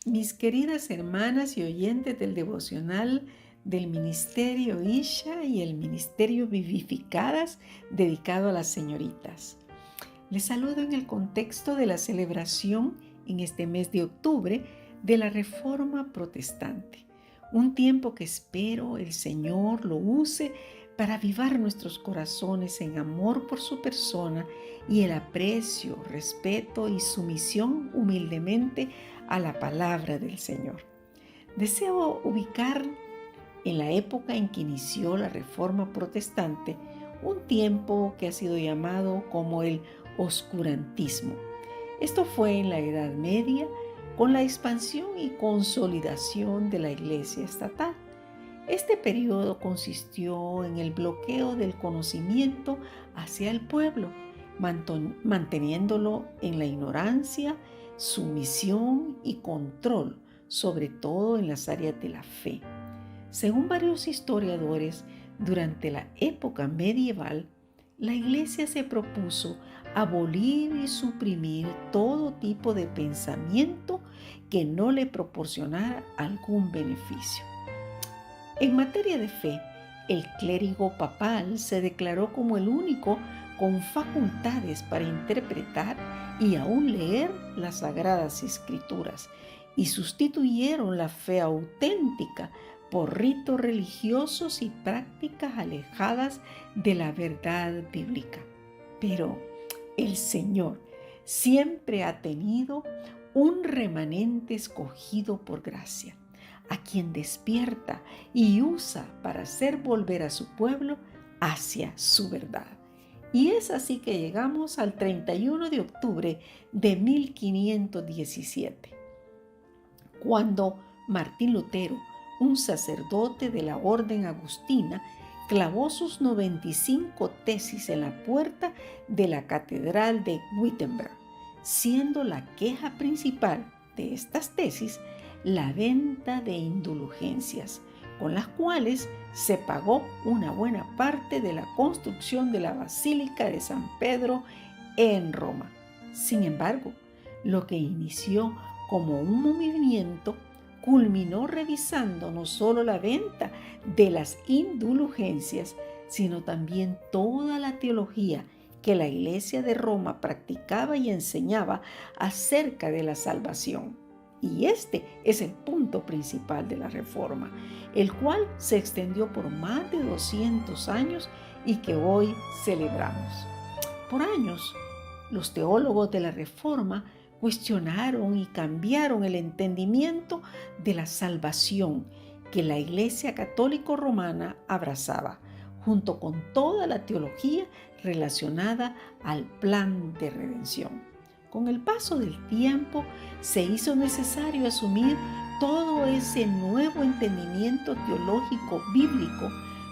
Mis queridas hermanas y oyentes del devocional del Ministerio Isha y el Ministerio Vivificadas dedicado a las señoritas. Les saludo en el contexto de la celebración en este mes de octubre de la Reforma Protestante, un tiempo que espero el Señor lo use para avivar nuestros corazones en amor por su persona y el aprecio, respeto y sumisión humildemente a la palabra del Señor. Deseo ubicar en la época en que inició la Reforma Protestante un tiempo que ha sido llamado como el oscurantismo. Esto fue en la Edad Media con la expansión y consolidación de la Iglesia estatal. Este periodo consistió en el bloqueo del conocimiento hacia el pueblo, manteniéndolo en la ignorancia, sumisión y control, sobre todo en las áreas de la fe. Según varios historiadores, durante la época medieval, la Iglesia se propuso abolir y suprimir todo tipo de pensamiento que no le proporcionara algún beneficio. En materia de fe, el clérigo papal se declaró como el único con facultades para interpretar y aún leer las Sagradas Escrituras, y sustituyeron la fe auténtica por ritos religiosos y prácticas alejadas de la verdad bíblica. Pero el Señor siempre ha tenido un remanente escogido por gracia, a quien despierta y usa para hacer volver a su pueblo hacia su verdad. Y es así que llegamos al 31 de octubre de 1517, cuando Martín Lutero, un sacerdote de la orden agustina, clavó sus 95 tesis en la puerta de la Catedral de Wittenberg, siendo la queja principal de estas tesis la venta de indulgencias, con las cuales se pagó una buena parte de la construcción de la Basílica de San Pedro en Roma. Sin embargo, lo que inició como un movimiento culminó revisando no solo la venta de las indulgencias, sino también toda la teología que la Iglesia de Roma practicaba y enseñaba acerca de la salvación. Y este es el punto principal de la Reforma, el cual se extendió por más de 200 años y que hoy celebramos. Por años, los teólogos de la Reforma cuestionaron y cambiaron el entendimiento de la salvación que la Iglesia Católica Romana abrazaba, junto con toda la teología relacionada al plan de redención. Con el paso del tiempo, se hizo necesario asumir todo ese nuevo entendimiento teológico bíblico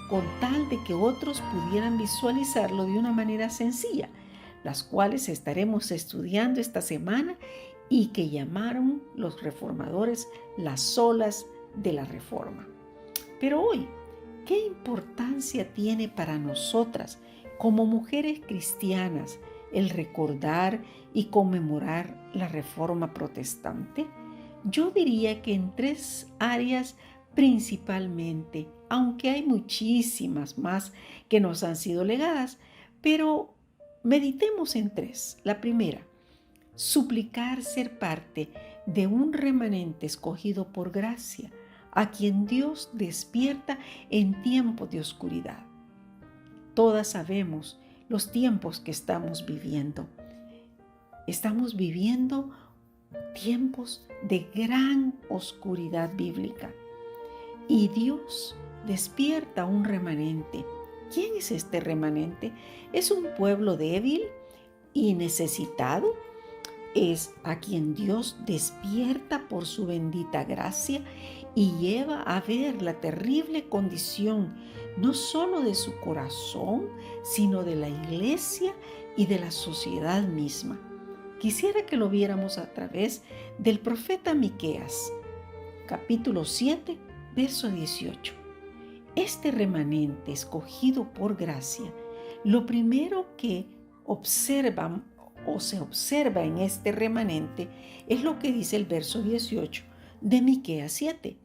con tal de que otros pudieran visualizarlo de una manera sencilla, las cuales estaremos estudiando esta semana y que llamaron los reformadores las olas de la Reforma. Pero hoy, ¿qué importancia tiene para nosotras como mujeres cristianas el recordar y conmemorar la Reforma Protestante? Yo diría que en 3 áreas principalmente, aunque hay muchísimas más que nos han sido legadas, pero meditemos en 3. La primera, suplicar ser parte de un remanente escogido por gracia, a quien Dios despierta en tiempos de oscuridad. Todas sabemos los tiempos que estamos viviendo. Estamos viviendo tiempos de gran oscuridad bíblica. Y Dios despierta un remanente. ¿Quién es este remanente? ¿Es un pueblo débil y necesitado? Es a quien Dios despierta por su bendita gracia y lleva a ver la terrible condición no solo de su corazón, sino de la iglesia y de la sociedad misma. Quisiera que lo viéramos a través del profeta Miqueas, capítulo 7, verso 18. Este remanente escogido por gracia, lo primero que se observa en este remanente es lo que dice el verso 18, de Miqueas 7.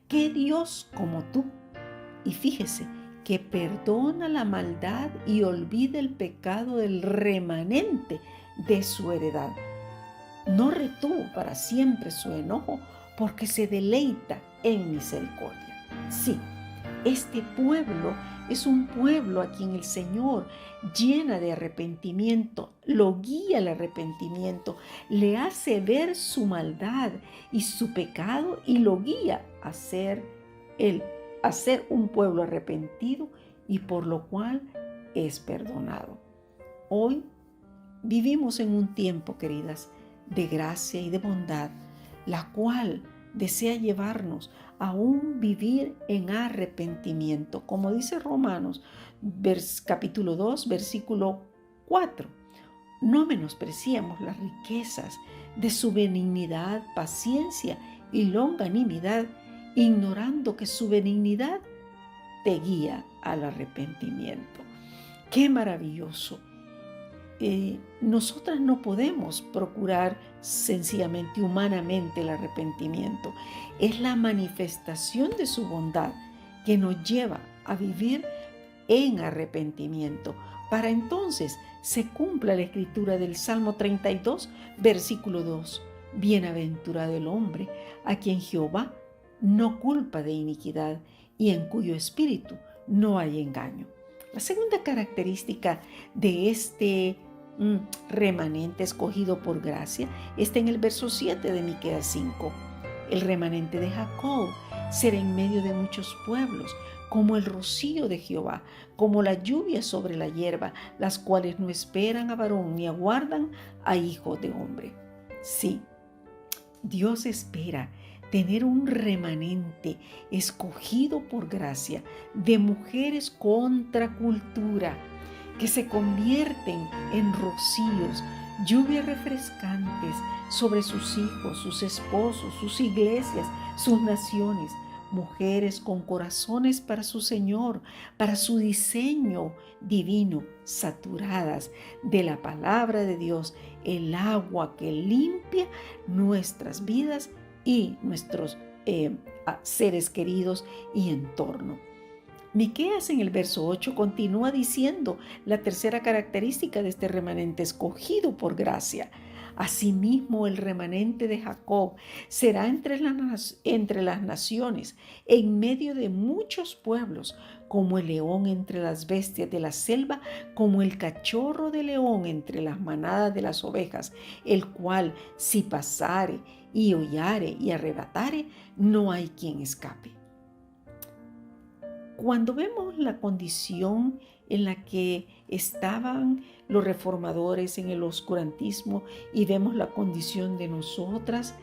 Que Dios como tú, y fíjese, que perdona la maldad y olvida el pecado del remanente de su heredad. No retuvo para siempre su enojo, porque se deleita en misericordia. Sí, este pueblo es un pueblo a quien el Señor llena de arrepentimiento, lo guía al arrepentimiento, le hace ver su maldad y su pecado y lo guía a ser un pueblo arrepentido y por lo cual es perdonado. Hoy vivimos en un tiempo, queridas, de gracia y de bondad, la cual desea llevarnos a un vivir en arrepentimiento, como dice Romanos capítulo 2, versículo 4. No menospreciemos las riquezas de su benignidad, paciencia y longanimidad, ignorando que su benignidad te guía al arrepentimiento. ¡Qué maravilloso! Nosotras no podemos procurar sencillamente, humanamente, el arrepentimiento. Es la manifestación de su bondad que nos lleva a vivir en arrepentimiento. Para entonces se cumpla la escritura del Salmo 32, versículo 2. Bienaventurado el hombre a quien Jehová no culpa de iniquidad y en cuyo espíritu no hay engaño. La segunda característica de este remanente escogido por gracia está en el verso 7 de Miqueas 5. El remanente de Jacob será en medio de muchos pueblos, como el rocío de Jehová, como la lluvia sobre la hierba, las cuales no esperan a varón ni aguardan a hijo de hombre. Sí, Dios espera tener un remanente escogido por gracia de mujeres contra cultura, que se convierten en rocíos, lluvias refrescantes sobre sus hijos, sus esposos, sus iglesias, sus naciones. Mujeres con corazones para su Señor, para su diseño divino, saturadas de la palabra de Dios, el agua que limpia nuestras vidas y nuestros seres queridos y entorno. Miqueas en el verso 8 continúa diciendo la tercera característica de este remanente escogido por gracia. Asimismo, el remanente de Jacob será entre las naciones, en medio de muchos pueblos, como el león entre las bestias de la selva, como el cachorro de león entre las manadas de las ovejas, el cual, si pasare y hollare y arrebatare, no hay quien escape. Cuando vemos la condición en la que estaban los reformadores en el oscurantismo y vemos la condición de nosotras,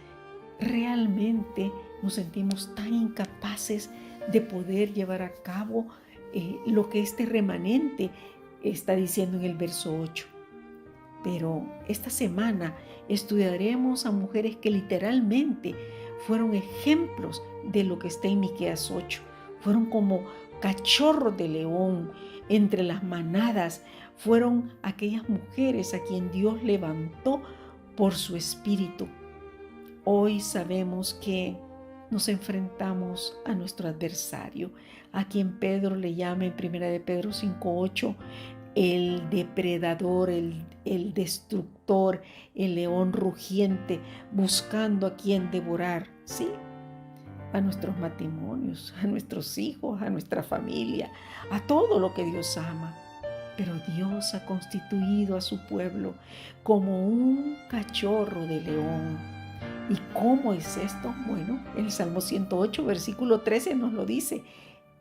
realmente nos sentimos tan incapaces de poder llevar a cabo lo que este remanente está diciendo en el verso 8. Pero esta semana estudiaremos a mujeres que literalmente fueron ejemplos de lo que está en Miqueas 8. Fueron como cachorros de león entre las manadas. Fueron aquellas mujeres a quien Dios levantó por su espíritu. Hoy sabemos que nos enfrentamos a nuestro adversario, a quien Pedro le llama en 1 de Pedro 5:8, el depredador, el destructor, el león rugiente, buscando a quien devorar. Sí, a nuestros matrimonios, a nuestros hijos, a nuestra familia, a todo lo que Dios ama. Pero Dios ha constituido a su pueblo como un cachorro de león. ¿Y cómo es esto? Bueno, el Salmo 108, versículo 13 nos lo dice.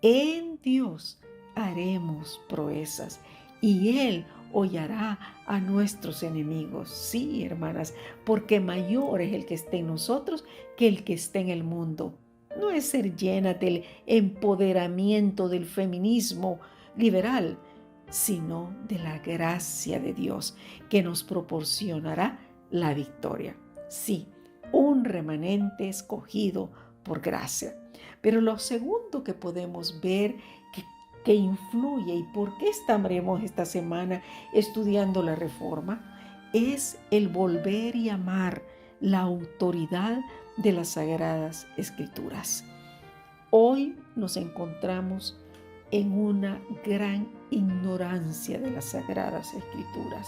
En Dios haremos proezas y Él hollará a nuestros enemigos. Sí, hermanas, porque mayor es el que está en nosotros que el que está en el mundo. No es ser llena del empoderamiento del feminismo liberal, sino de la gracia de Dios que nos proporcionará la victoria. Sí, un remanente escogido por gracia. Pero lo segundo que podemos ver que influye y por qué estaremos esta semana estudiando la Reforma es el volver y amar la autoridad de las Sagradas Escrituras. Hoy nos encontramos en una gran ignorancia de las Sagradas Escrituras.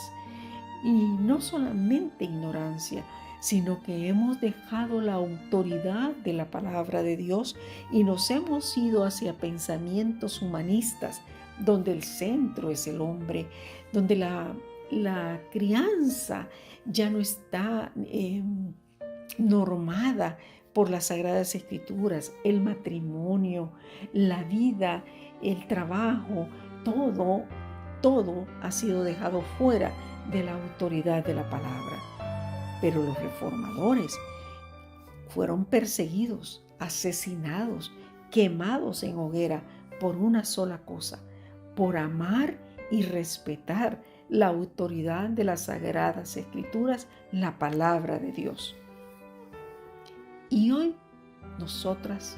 Y no solamente ignorancia, sino que hemos dejado la autoridad de la palabra de Dios y nos hemos ido hacia pensamientos humanistas, donde el centro es el hombre, donde la crianza ya no está normada por las Sagradas Escrituras, el matrimonio, la vida, el trabajo, todo ha sido dejado fuera de la autoridad de la palabra. Pero los reformadores fueron perseguidos, asesinados, quemados en hoguera por una sola cosa, por amar y respetar la autoridad de las Sagradas Escrituras, la palabra de Dios. Y hoy nosotras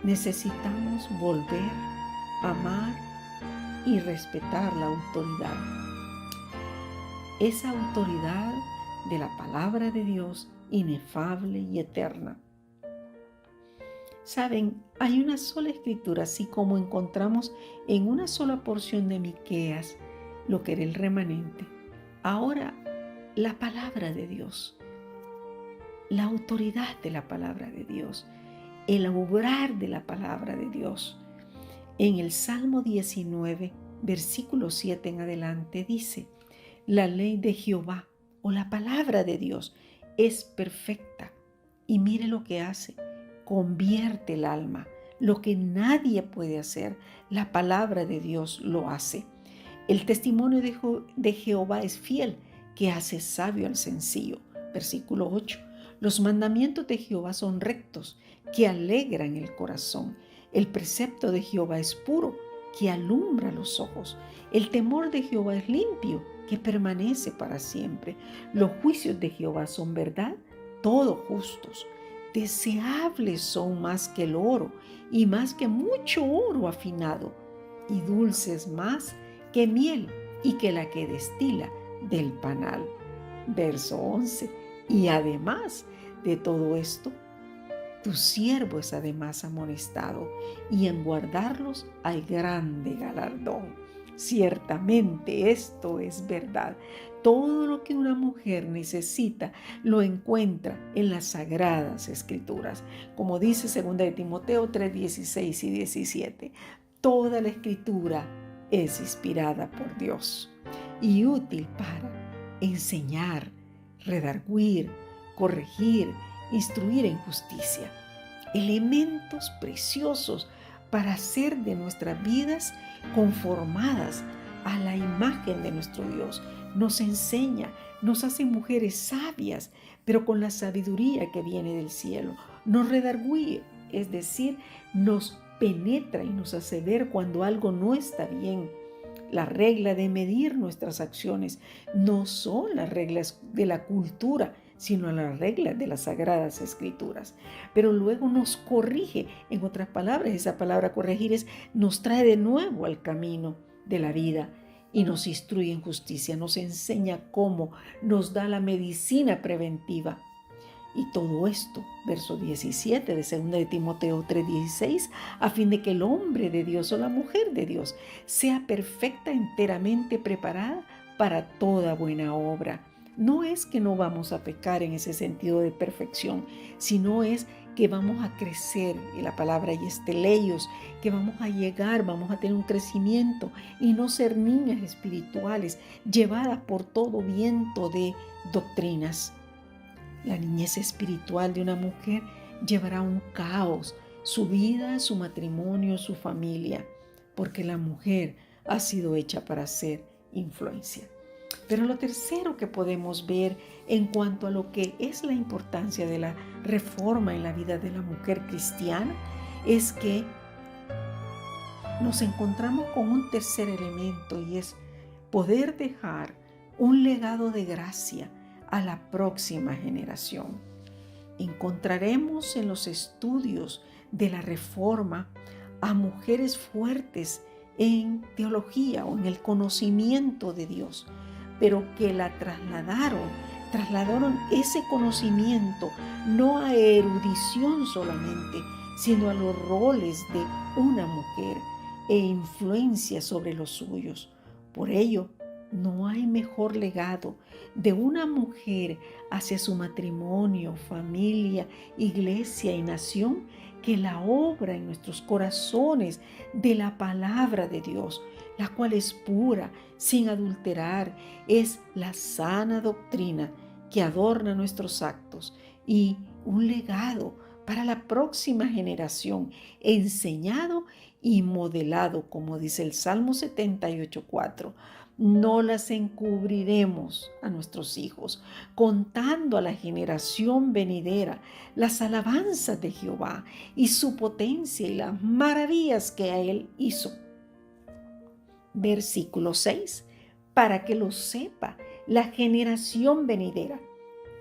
necesitamos volver a amar y respetar la autoridad. Esa autoridad de la palabra de Dios, inefable y eterna. Saben, hay una sola escritura, así como encontramos en una sola porción de Miqueas lo que era el remanente. Ahora, la palabra de Dios, la autoridad de la palabra de Dios, el obrar de la palabra de Dios. En el Salmo 19, versículo 7 en adelante dice: la ley de Jehová o la palabra de Dios es perfecta. Y mire lo que hace: convierte el alma. Lo que nadie puede hacer, la palabra de Dios lo hace. El testimonio de Jehová es fiel, que hace sabio al sencillo. Versículo 8. Los mandamientos de Jehová son rectos, que alegran el corazón. El precepto de Jehová es puro, que alumbra los ojos. El temor de Jehová es limpio, que permanece para siempre. Los juicios de Jehová son verdad, todos justos. Deseables son más que el oro, y más que mucho oro afinado, y dulces más que miel, y que la que destila del panal. Verso 11. Y además de todo esto, tu siervo es además amonestado, y en guardarlos hay grande galardón. Ciertamente esto es verdad. Todo lo que una mujer necesita lo encuentra en las Sagradas Escrituras. Como dice 2 de Timoteo 3:16 y 17. Toda la Escritura es inspirada por Dios y útil para enseñar, redarguir, corregir, instruir en justicia. Elementos preciosos para hacer de nuestras vidas conformadas a la imagen de nuestro Dios. Nos enseña, nos hace mujeres sabias, pero con la sabiduría que viene del cielo. Nos redarguye, es decir, nos penetra y nos hace ver cuando algo no está bien. La regla de medir nuestras acciones no son las reglas de la cultura, sino las reglas de las Sagradas Escrituras. Pero luego nos corrige. En otras palabras, esa palabra corregir nos trae de nuevo al camino de la vida y nos instruye en justicia, nos enseña cómo, nos da la medicina preventiva. Y todo esto, verso 17 de 2 de Timoteo 3:16, a fin de que el hombre de Dios o la mujer de Dios sea perfecta, enteramente preparada para toda buena obra. No es que no vamos a pecar en ese sentido de perfección, sino es que vamos a crecer, y la palabra y teleios, que vamos a llegar, vamos a tener un crecimiento y no ser niñas espirituales llevadas por todo viento de doctrinas. La niñez espiritual de una mujer llevará un caos, su vida, su matrimonio, su familia, porque la mujer ha sido hecha para ser influencia. Pero lo tercero que podemos ver en cuanto a lo que es la importancia de la reforma en la vida de la mujer cristiana es que nos encontramos con un tercer elemento, y es poder dejar un legado de gracia a la próxima generación. Encontraremos en los estudios de la reforma a mujeres fuertes en teología o en el conocimiento de Dios, pero que la trasladaron trasladaron ese conocimiento no a erudición solamente, sino a los roles de una mujer e influencia sobre los suyos. Por ello, no hay mejor legado de una mujer hacia su matrimonio, familia, iglesia y nación que la obra en nuestros corazones de la palabra de Dios, la cual es pura, sin adulterar, es la sana doctrina que adorna nuestros actos y un legado para la próxima generación, enseñado y modelado, como dice el Salmo 78:4. No las encubriremos a nuestros hijos, contando a la generación venidera las alabanzas de Jehová y su potencia y las maravillas que a él hizo. Versículo 6, para que lo sepa la generación venidera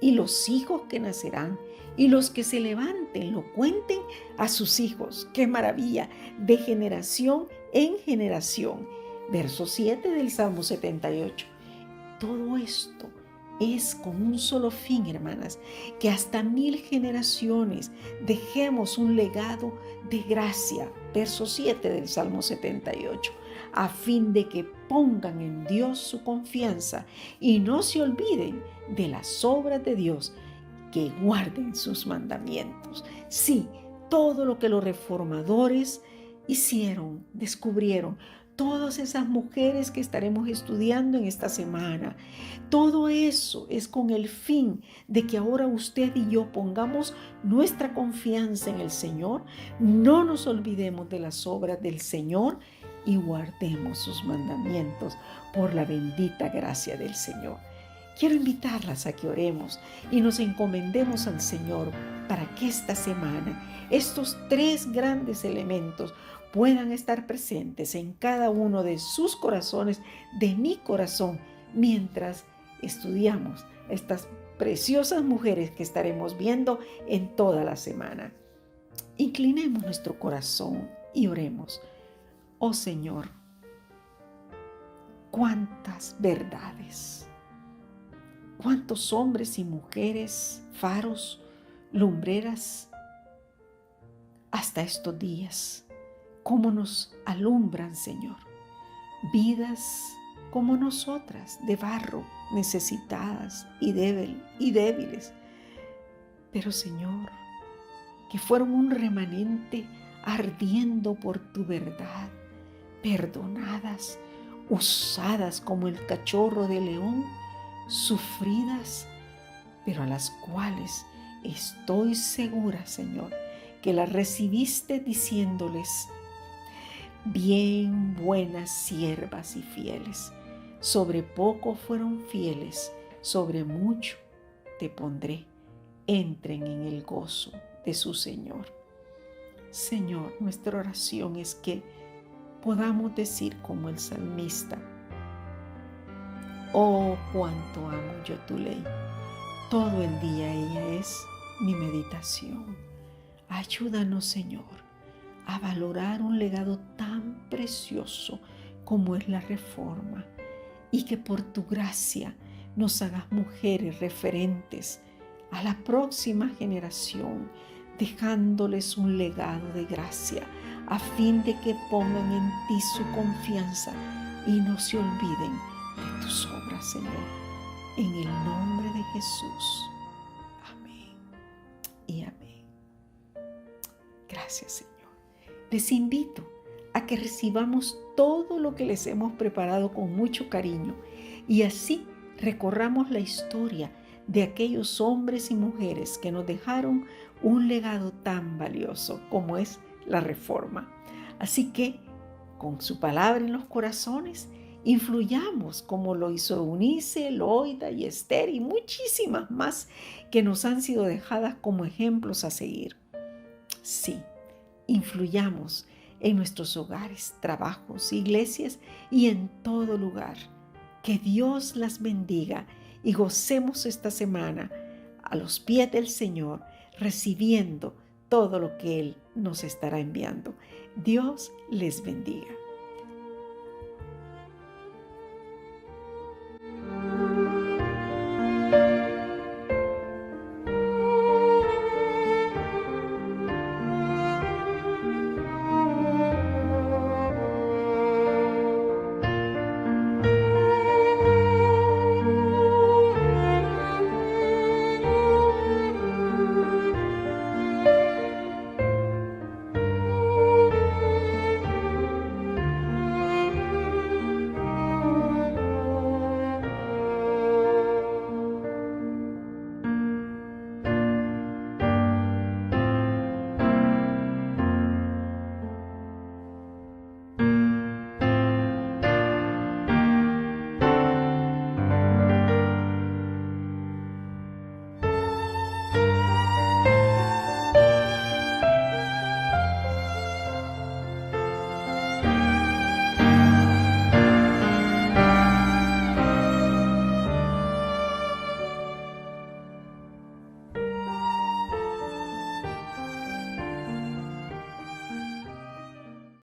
y los hijos que nacerán y los que se levanten lo cuenten a sus hijos. ¡Qué maravilla! De generación en generación. Verso 7 del Salmo 78. Todo esto es con un solo fin, hermanas, que hasta 1000 generaciones dejemos un legado de gracia. Verso 7 del Salmo 78. A fin de que pongan en Dios su confianza y no se olviden de las obras de Dios, que guarden sus mandamientos. Sí, todo lo que los reformadores hicieron, descubrieron, todas esas mujeres que estaremos estudiando en esta semana, todo eso es con el fin de que ahora usted y yo pongamos nuestra confianza en el Señor, no nos olvidemos de las obras del Señor y guardemos sus mandamientos por la bendita gracia del Señor. Quiero invitarlas a que oremos y nos encomendemos al Señor para que esta semana estos 3 grandes elementos puedan estar presentes en cada uno de sus corazones, de mi corazón, mientras estudiamos estas preciosas mujeres que estaremos viendo en toda la semana. Inclinemos nuestro corazón y oremos. Oh Señor, cuántas verdades, cuántos hombres y mujeres, faros, lumbreras, hasta estos días, cómo nos alumbran, Señor, vidas como nosotras, de barro, necesitadas y débiles, pero Señor, que fueron un remanente ardiendo por tu verdad, perdonadas, usadas como el cachorro de león, sufridas, pero a las cuales estoy segura, Señor, que las recibiste diciéndoles: bien, buenas siervas y fieles, sobre poco fueron fieles, sobre mucho te pondré, entren en el gozo de su Señor. Señor, nuestra oración es que podamos decir como el salmista: oh, cuánto amo yo tu ley, todo el día ella es mi meditación. Ayúdanos, Señor, a valorar un legado tan precioso como es la Reforma, y que por tu gracia nos hagas mujeres referentes a la próxima generación, dejándoles un legado de gracia, a fin de que pongan en ti su confianza y no se olviden de tus obras, Señor. En el nombre de Jesús. Amén y amén. Gracias, Señor. Les invito a que recibamos todo lo que les hemos preparado con mucho cariño y así recorramos la historia de aquellos hombres y mujeres que nos dejaron un legado tan valioso como es la Reforma. Así que, con su palabra en los corazones, influyamos como lo hizo Eunice, Loida y Esther y muchísimas más que nos han sido dejadas como ejemplos a seguir. Sí, influyamos en nuestros hogares, trabajos, iglesias y en todo lugar. Que Dios las bendiga y gocemos esta semana a los pies del Señor, recibiendo todo lo que Él nos estará enviando. Dios les bendiga.